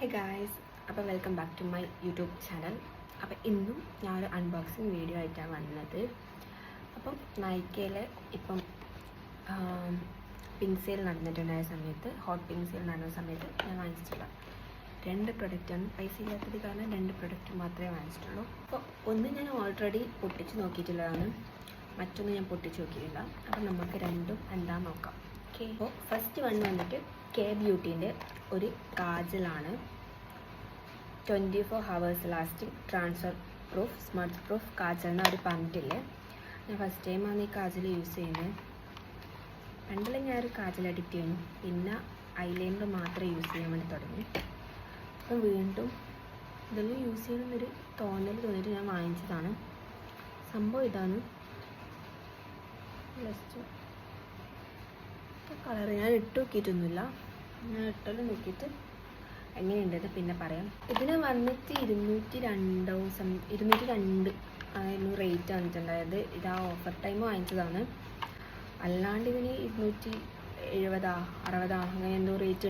ഹേ guys, അപ്പോൾ welcome back to my YouTube channel. അപ്പോൾ ഇന്നും ഞാനൊരു അൺബോക്സിങ് വീഡിയോ ആയിട്ടാണ് വന്നത്. അപ്പം നൈക്കയിലെ ഇപ്പം പിൻസെയിൽ നടന്നിട്ടുണ്ടായ സമയത്ത്, ഹോട്ട് പിൻസെയിൽ നടന്ന സമയത്ത് ഞാൻ വാങ്ങിച്ചിട്ടുള്ള 2 പ്രൊഡക്റ്റാണ്. പൈസ ഇല്ലാത്തത് കാരണം 2 പ്രൊഡക്റ്റ് മാത്രമേ വാങ്ങിച്ചിട്ടുള്ളൂ. അപ്പോൾ ഒന്ന് ഞാൻ ഓൾറെഡി പൊട്ടിച്ച് നോക്കിയിട്ടുള്ളതാണ്, മറ്റൊന്ന് ഞാൻ പൊട്ടിച്ച് നോക്കിയിട്ടില്ല. അപ്പം നമുക്ക് രണ്ടും എന്താണെന്ന് നോക്കാം. ഓക്കെ, അപ്പോൾ ഫസ്റ്റ് വൺ വന്നിട്ട് കെ ബ്യൂട്ടീൻ്റെ ഒരു കാജലാണ്. 24 hours lasting transfer proof smudge proof കാജലിന് അവർ പറഞ്ഞിട്ടില്ലേ. ഞാൻ ഫസ്റ്റ് ടൈമാണ് ഈ കാജൽ യൂസ് ചെയ്യുന്നത്. പണ്ടെല്ലാം ഞാനൊരു കാജൽ അഡിക്റ്റ് ചെയ്യുന്നു, പിന്നെ ഐലൈനർ മാത്രമേ യൂസ് ചെയ്യാൻ വേണ്ടി തുടങ്ങി. അപ്പം വീണ്ടും ഇതെല്ലാം യൂസ് ചെയ്യണമെന്നൊരു തോന്നിയിട്ട് ഞാൻ വാങ്ങിച്ചതാണ്. സംഭവം ഇതാണ്. ജസ്റ്റ് കളർ ഞാൻ ഇട്ട് നോക്കിയിട്ടൊന്നുമില്ല, ഞാൻ ഇട്ടെല്ലാം നോക്കിയിട്ട് എങ്ങനെയുണ്ടെന്ന് പിന്നെ പറയാം. ഇതിന് വന്നിട്ട് 202 ആയിരുന്നു റേറ്റ് വന്നിട്ടുണ്ടായത്. ഇത് ആ ഓഫർ ടൈം വാങ്ങിച്ചതാണ്. അല്ലാണ്ട് ഇതിന് 270 60 അങ്ങനെ എന്തോ റേറ്റ്